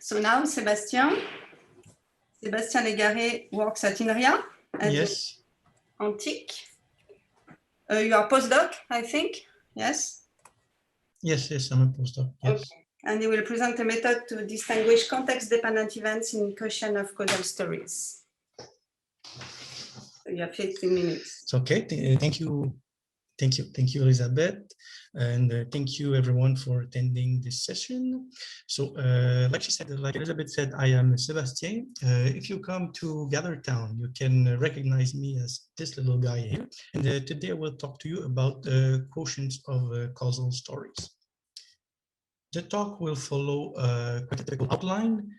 So now Sébastien Légaré works at INRIA as yes. Antique. You are postdoc, I think. Yes. Yes, I'm a postdoc. Yes. Okay. And he will present a method to distinguish context-dependent events in quotient of causal stories. So you have 15 minutes. It's okay. Thank you, Elizabeth, and thank you everyone for attending this session. So, like Elizabeth said, I am Sébastien. If you come to Gathertown, you can recognize me as this little guy here. And today I will talk to you about quotients of causal stories. The talk will follow a quite a typical outline.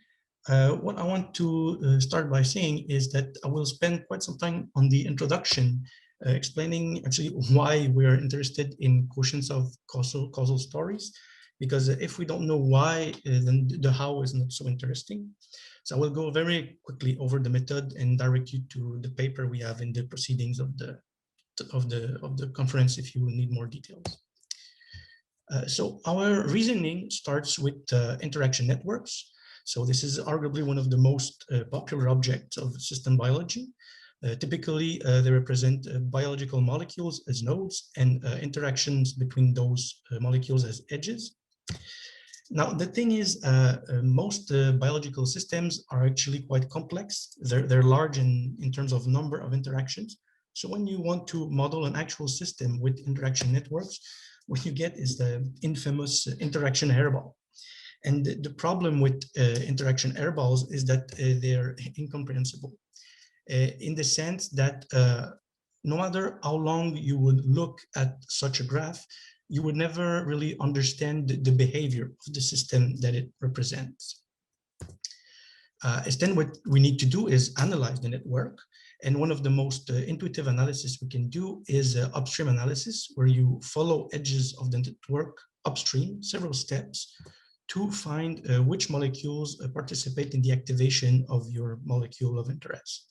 What I want to start by saying is that I will spend quite some time on the introduction, explaining actually why we're interested in quotients of causal stories, because if we don't know why, then the how is not so interesting. So I will go very quickly over the method and direct you to the paper we have in the proceedings of the conference if you need more details. So our reasoning starts with interaction networks. So this is arguably one of the most popular objects of system biology. Typically, they represent biological molecules as nodes and interactions between those molecules as edges. Now, the thing is, most biological systems are actually quite complex. They're large in terms of number of interactions. So when you want to model an actual system with interaction networks, what you get is the infamous interaction hairball. And the problem with interaction hairballs is that they're incomprehensible in the sense that no matter how long you would look at such a graph, you would never really understand the behavior of the system that it represents. Instead, what we need to do is analyze the network. And one of the most intuitive analysis we can do is upstream analysis, where you follow edges of the network upstream, several steps, to find which molecules participate in the activation of your molecule of interest.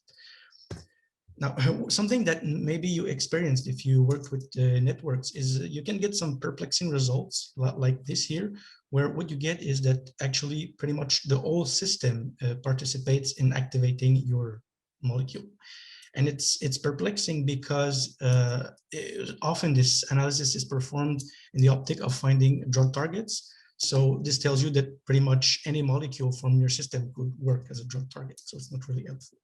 Now, something that maybe you experienced if you worked with networks is you can get some perplexing results like this here, where what you get is that actually pretty much the whole system participates in activating your molecule. And it's perplexing because often this analysis is performed in the optic of finding drug targets. So this tells you that pretty much any molecule from your system could work as a drug target. So it's not really helpful.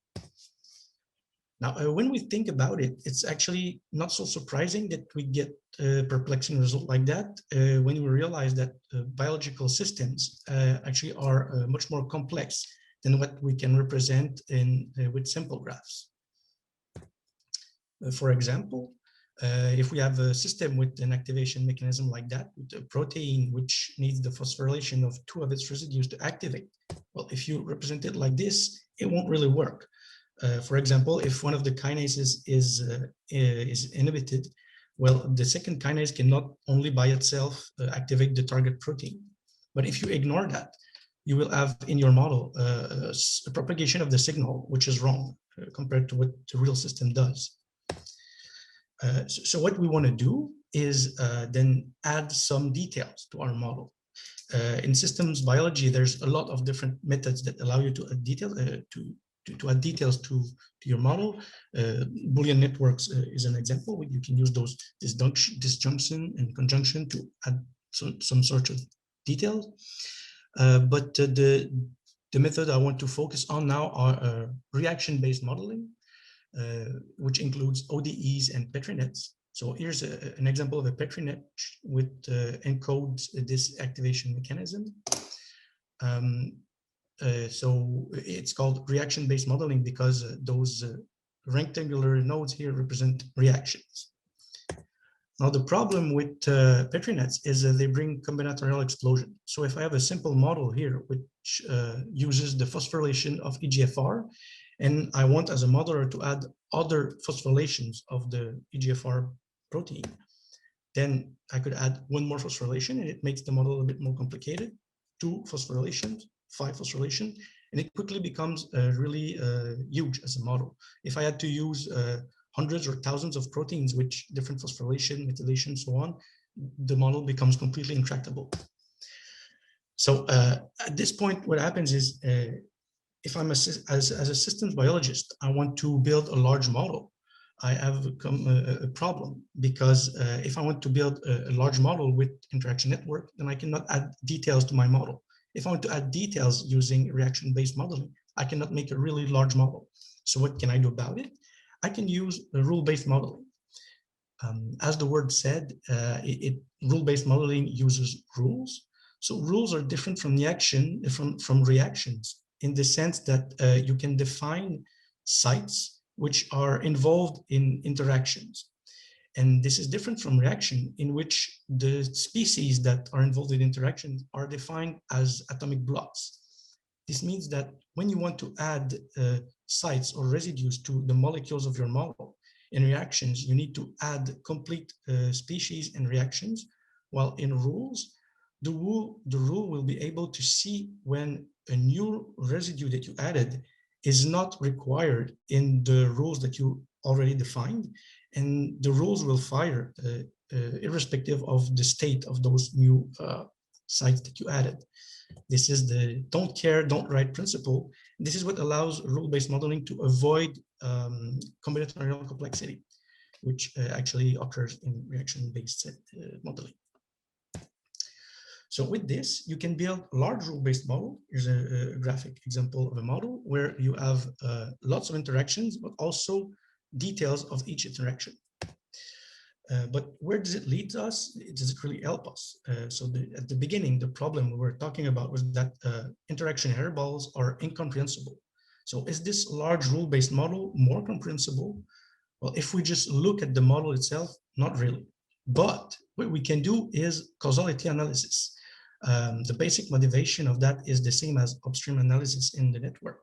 Now, when we think about it, it's actually not so surprising that we get a perplexing result like that when we realize that biological systems actually are much more complex than what we can represent with simple graphs. For example, if we have a system with an activation mechanism like that, with a protein which needs the phosphorylation of 2 of its residues to activate, well, if you represent it like this, it won't really work. For example, if one of the kinases is inhibited, well, the second kinase cannot only by itself activate the target protein. But if you ignore that, you will have in your model a propagation of the signal, which is wrong compared to what the real system does. So what we want to do is then add some details to our model. In systems biology, there's a lot of different methods that allow you to add details to your model. Boolean networks is an example. You can use those disjunction and conjunction to add some sort of details. But the method I want to focus on now are reaction-based modeling, which includes ODEs and Petri nets. So here's an example of a Petri net which encodes this activation mechanism. So it's called reaction-based modeling because those rectangular nodes here represent reactions. Now, the problem with Petri nets is they bring combinatorial explosion. So if I have a simple model here which uses the phosphorylation of EGFR, and I want as a modeler to add other phosphorylations of the EGFR protein, then I could add 1 more phosphorylation and it makes the model a bit more complicated. 2 phosphorylations, 5 phosphorylation, and it quickly becomes really huge as a model. If I had to use hundreds or thousands of proteins with different phosphorylation, methylation, so on, the model becomes completely intractable. So at this point, what happens is, if I'm as a systems biologist, I want to build a large model. I have a problem because if I want to build a large model with interaction network, then I cannot add details to my model. If I want to add details using reaction-based modeling, I cannot make a really large model. So what can I do about it? I can use a rule-based modeling. As the word said, rule-based modeling uses rules. So rules are different from from reactions in the sense that you can define sites which are involved in interactions. And this is different from reaction, in which the species that are involved in interactions are defined as atomic blocks. This means that when you want to add sites or residues to the molecules of your model, in reactions, you need to add complete species and reactions, while in rules, the rule will be able to see when a new residue that you added is not required in the rules that you already defined, and the rules will fire irrespective of the state of those new sites that you added. This is the don't care, don't write principle. This is what allows rule-based modeling to avoid combinatorial complexity, which actually occurs in reaction-based modeling. So with this, you can build a large rule-based model. Here's a graphic example of a model where you have lots of interactions, but also details of each interaction. But where does it lead us? Does it really help us? So at the beginning, the problem we were talking about was that interaction hairballs are incomprehensible. So is this large rule-based model more comprehensible? Well, if we just look at the model itself, not really. But what we can do is causality analysis. The basic motivation of that is the same as upstream analysis in the network.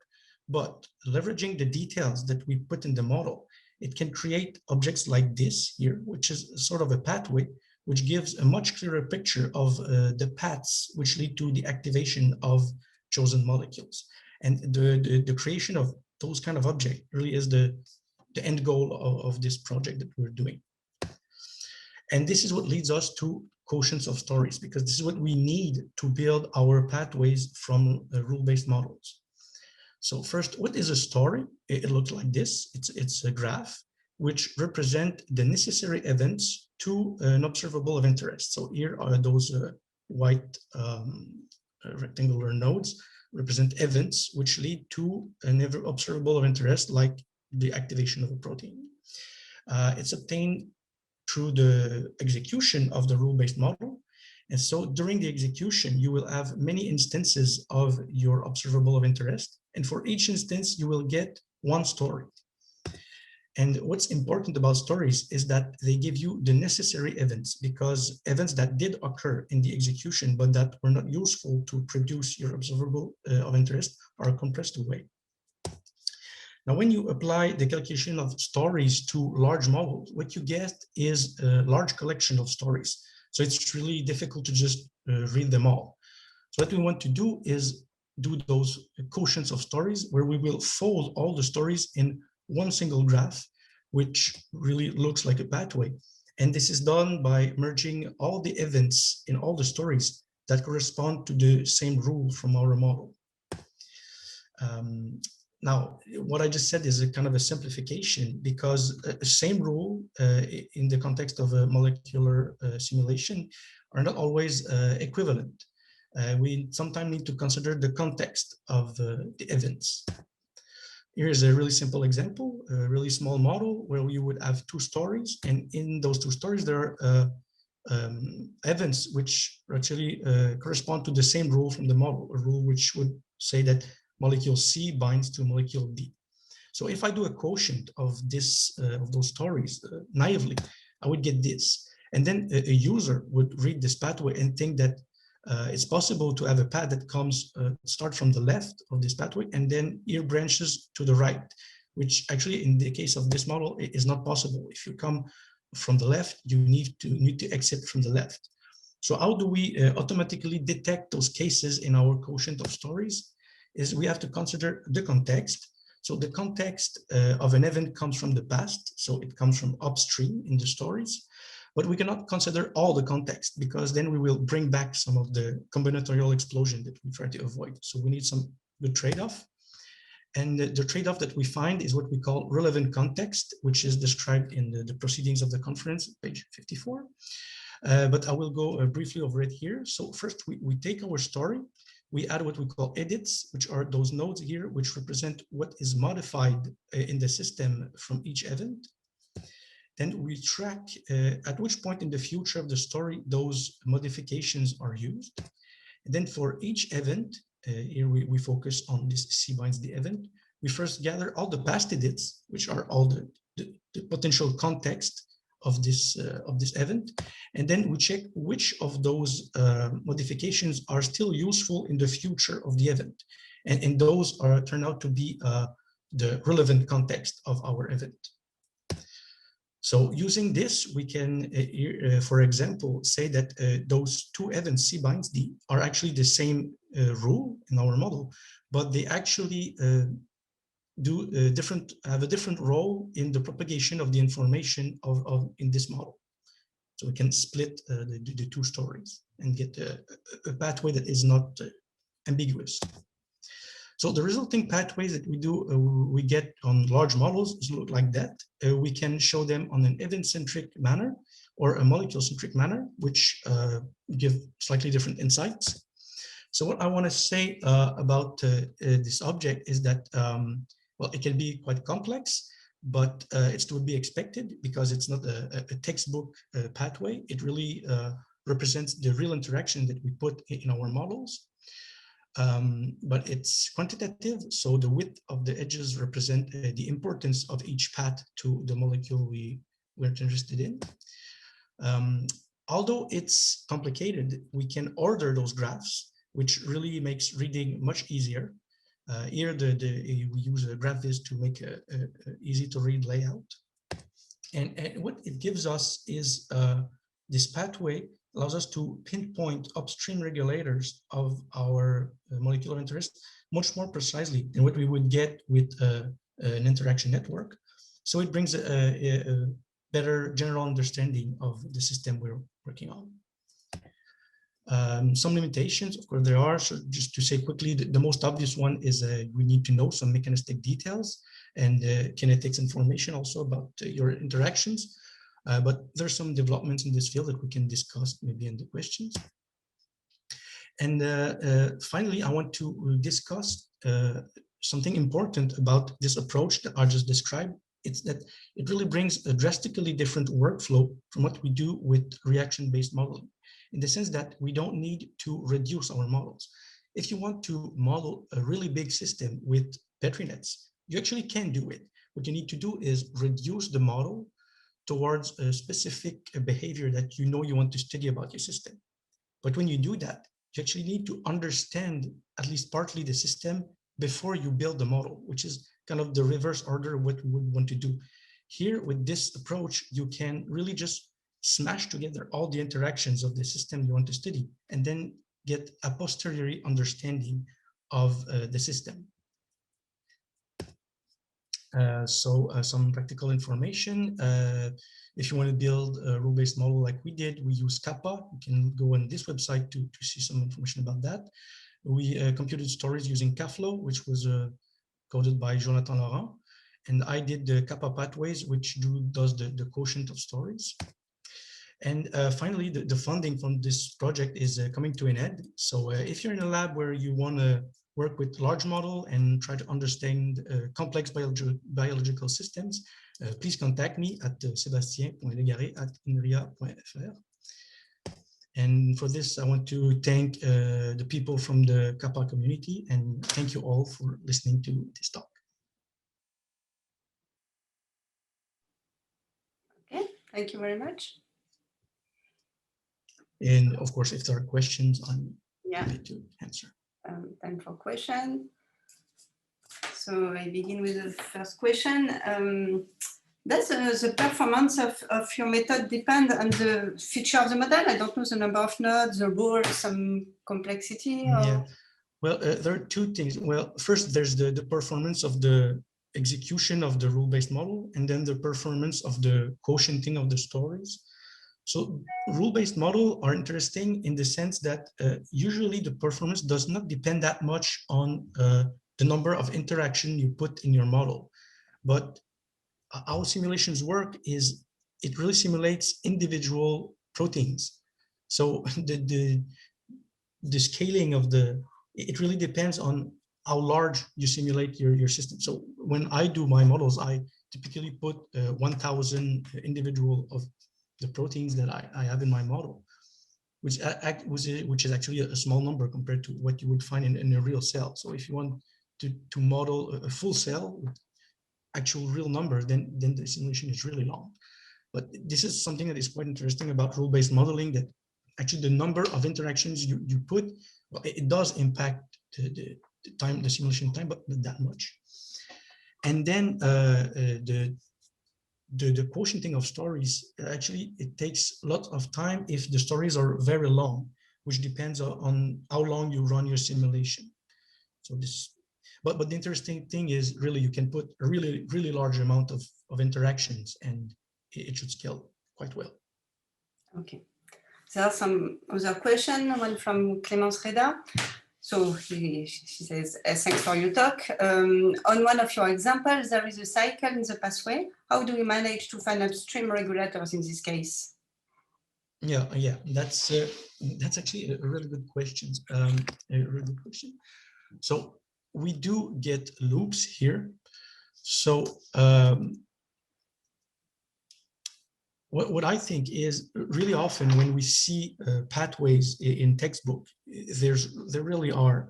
But leveraging the details that we put in the model, it can create objects like this here, which is sort of a pathway, which gives a much clearer picture of the paths which lead to the activation of chosen molecules. And the creation of those kind of objects really is the end goal of this project that we're doing. And this is what leads us to quotients of stories, because this is what we need to build our pathways from rule-based models. So first, what is a story? It looks like this. It's a graph which represent the necessary events to an observable of interest. So here are those white rectangular nodes represent events which lead to an observable of interest, like the activation of a protein. It's obtained through the execution of the rule-based model. And so during the execution, you will have many instances of your observable of interest. And for each instance, you will get one story. And what's important about stories is that they give you the necessary events, because events that did occur in the execution, but that were not useful to produce your observable of interest, are compressed away. Now, when you apply the calculation of stories to large models, what you get is a large collection of stories. So it's really difficult to just read them all. So what we want to do is do those quotients of stories, where we will fold all the stories in one single graph, which really looks like a pathway. And this is done by merging all the events in all the stories that correspond to the same rule from our model. Now, what I just said is a kind of a simplification, because the same rule in the context of a molecular simulation are not always equivalent. We sometimes need to consider the context of the events. Here's a really simple example, a really small model where we would have two stories, and in those two stories there are events which actually correspond to the same rule from the model, a rule which would say that molecule C binds to molecule D. So if I do a quotient of this of those stories naively, I would get this. And then a user would read this pathway and think that it's possible to have a path that comes start from the left of this pathway and then here branches to the right, which actually in the case of this model is not possible. If you come from the left, you need to exit from the left. So how do we automatically detect those cases in our quotient of stories? Is we have to consider the context. So the context of an event comes from the past, so it comes from upstream in the stories. But we cannot consider all the context because then we will bring back some of the combinatorial explosion that we try to avoid. So we need some good trade-off. And the trade-off that we find is what we call relevant context, which is described in the proceedings of the conference, page 54. But I will go briefly over it here. So first, we take our story, we add what we call edits, which are those nodes here, which represent what is modified in the system from each event. Then we track at which point in the future of the story those modifications are used. And then for each event, here we focus on this cbinds the event. We first gather all the past edits, which are all the potential context of this event, and then we check which of those modifications are still useful in the future of the event, and those turn out to be the relevant context of our event. So using this, we can, for example, say that those two events, cbinds d, are actually the same rule in our model, but they actually have a different role in the propagation of the information in this model. So we can split the two stories and get a pathway that is not ambiguous. So the resulting pathways that we get on large models look like that. We can show them on an event-centric manner or a molecule-centric manner, which give slightly different insights. So what I want to say about this object is that well, it can be quite complex, but it's to be expected because it's not a textbook pathway. It really represents the real interaction that we put in our models. But it's quantitative, so the width of the edges represent the importance of each path to the molecule we're interested in. Although it's complicated, we can order those graphs, which really makes reading much easier. Here, we use a Graph-Viz to make a easy to read layout. And what it gives us is this pathway allows us to pinpoint upstream regulators of our molecular interest much more precisely than what we would get with an interaction network. So it brings a better general understanding of the system we're working on. Some limitations, of course, there are. So just to say quickly, the most obvious one is we need to know some mechanistic details and kinetics information also about your interactions. But there's some developments in this field that we can discuss maybe in the questions. And finally, I want to discuss something important about this approach that I just described. It's that it really brings a drastically different workflow from what we do with reaction-based modeling, in the sense that we don't need to reduce our models. If you want to model a really big system with Petri nets, you actually can do it. What you need to do is reduce the model towards a specific behavior that you know you want to study about your system. But when you do that, you actually need to understand at least partly the system before you build the model, which is kind of the reverse order of what we would want to do. Here, with this approach, you can really just smash together all the interactions of the system you want to study, and then get a posteriori understanding of the system. Some practical information. If you want to build a rule-based model like we did, we use Kappa. You can go on this website to see some information about that. We computed stories using Kaflo, which was coded by Jonathan Laurent. And I did the Kappa pathways, which does the quotient of stories. And finally, the funding from this project is coming to an end. So if you're in a lab where you want to work with large model and try to understand complex biological systems, please contact me at sebastien.légaré@inria.fr. And for this, I want to thank the people from the Kappa community, and thank you all for listening to this talk. Okay, thank you very much. And of course, if there are questions, I'm happy to answer. Time for question. So I begin with the first question. Does the performance of your method depend on the feature of the model? I don't know, the number of nodes, the rule, some complexity? Or... Yeah, well, there are two things. Well, first, there's the performance of the execution of the rule-based model, and then the performance of the quotienting of the stories. So rule-based models are interesting in the sense that usually the performance does not depend that much on the number of interactions you put in your model. But how simulations work is it really simulates individual proteins. So the scaling of it really depends on how large you simulate your system. So when I do my models, I typically put 1,000 individual of the proteins that I have in my model, which is actually a small number compared to what you would find in a real cell. So if you want to model a full cell with actual real numbers, then the simulation is really long. But this is something that is quite interesting about rule-based modeling, that actually the number of interactions you put, well, it does impact the time, the simulation time, but not that much. And then the quotienting of stories, actually, it takes a lot of time if the stories are very long, which depends on how long you run your simulation. So this, but the interesting thing is really you can put a really large amount of interactions and it should scale quite well. Okay. There are some other questions, one from Clémence Reda. So she says, thanks for your talk. On one of your examples, there is a cycle in the pathway. How do we manage to find upstream regulators in this case? Yeah, that's actually a really good question. So we do get loops here. So what I think is really often when we see pathways in textbook, there really are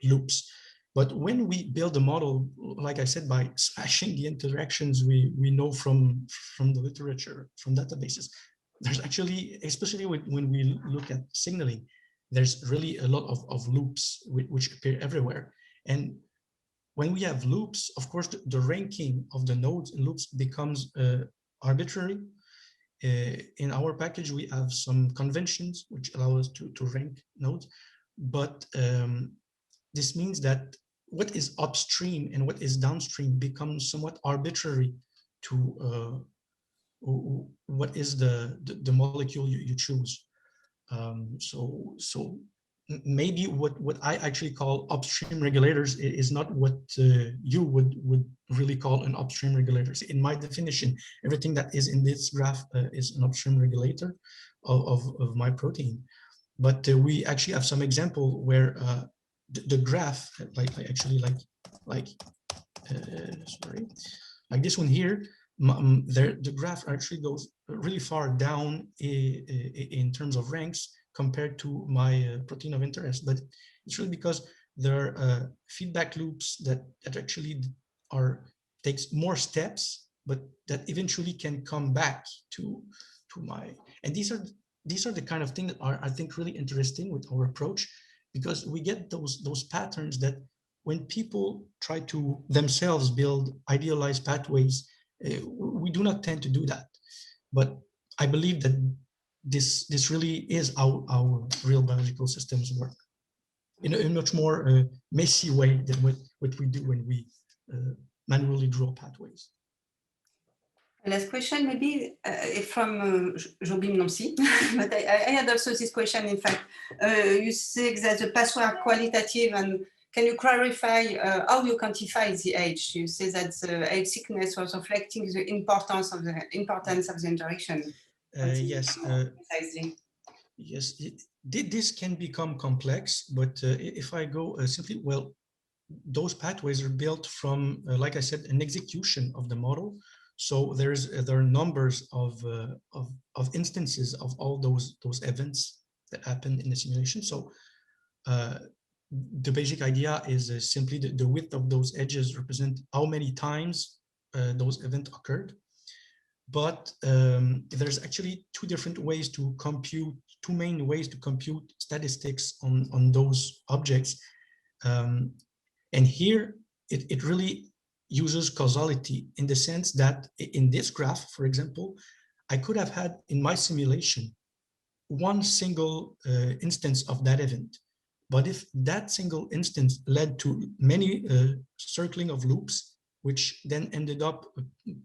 loops. But when we build a model, like I said, by slashing the interactions we know from the literature, from databases, there's actually, especially when we look at signaling, there's really a lot of loops which appear everywhere. And when we have loops, of course, the ranking of the nodes in loops becomes arbitrary. In our package, we have some conventions which allow us to rank nodes, but this means that what is upstream and what is downstream becomes somewhat arbitrary to what is the molecule you choose. So maybe what I actually call upstream regulators is not what you would really call an upstream regulator. In my definition, everything that is in this graph is an upstream regulator of my protein. But we actually have some example where the graph, like this one here, the graph actually goes really far down in terms of ranks compared to my protein of interest. But it's really because there are feedback loops that actually takes more steps, but that eventually can come back to my, and these are the kind of things that are, I think, really interesting with our approach, because we get those patterns that when people try to themselves build idealized pathways, we do not tend to do that. But I believe that this really is how our real biological systems work in a much more messy way than what we do when we manually draw pathways. Last question, maybe from JOBIM2021, but I had also this question, in fact. You say that the pathways are qualitative, and can you clarify how you quantify the age? You say that the age thickness was reflecting the importance of the interaction. Yes. Yes, this can become complex, but if I go simply, well, those pathways are built from, like I said, an execution of the model. So there are numbers of instances of all those events that happen in the simulation. So the basic idea is simply the width of those edges represent how many times those events occurred. But there's actually two main ways to compute statistics on those objects. And here it really uses causality in the sense that in this graph, for example, I could have had in my simulation one single instance of that event. But if that single instance led to many circling of loops, which then ended up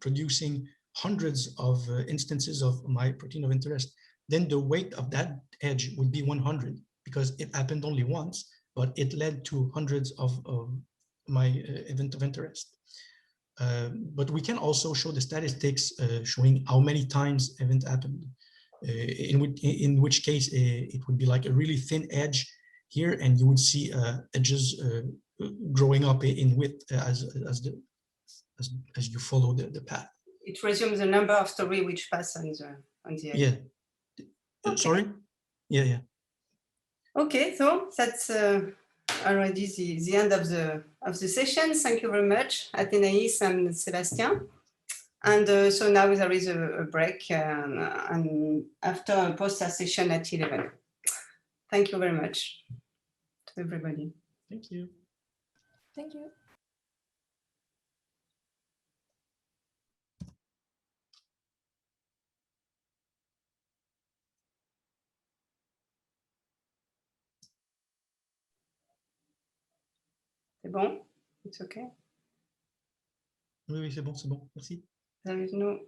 producing hundreds of instances of my protein of interest, then the weight of that edge would be 100 because it happened only once, but it led to hundreds of my event of interest. But we can also show the statistics showing how many times event happened, in which case it would be like a really thin edge here, and you would see edges growing up in width as you follow the path. It resumes the number of stories which pass on the edge. Yeah. Okay. Sorry? Yeah. Okay, so that's already the end of the session. Thank you very much, Athénaïs and Sébastien. And so now there is a break and after a poster session at 11. Thank you very much to everybody. Thank you. Thank you. C'est bon? It's okay? Oui, c'est bon, merci. There is no...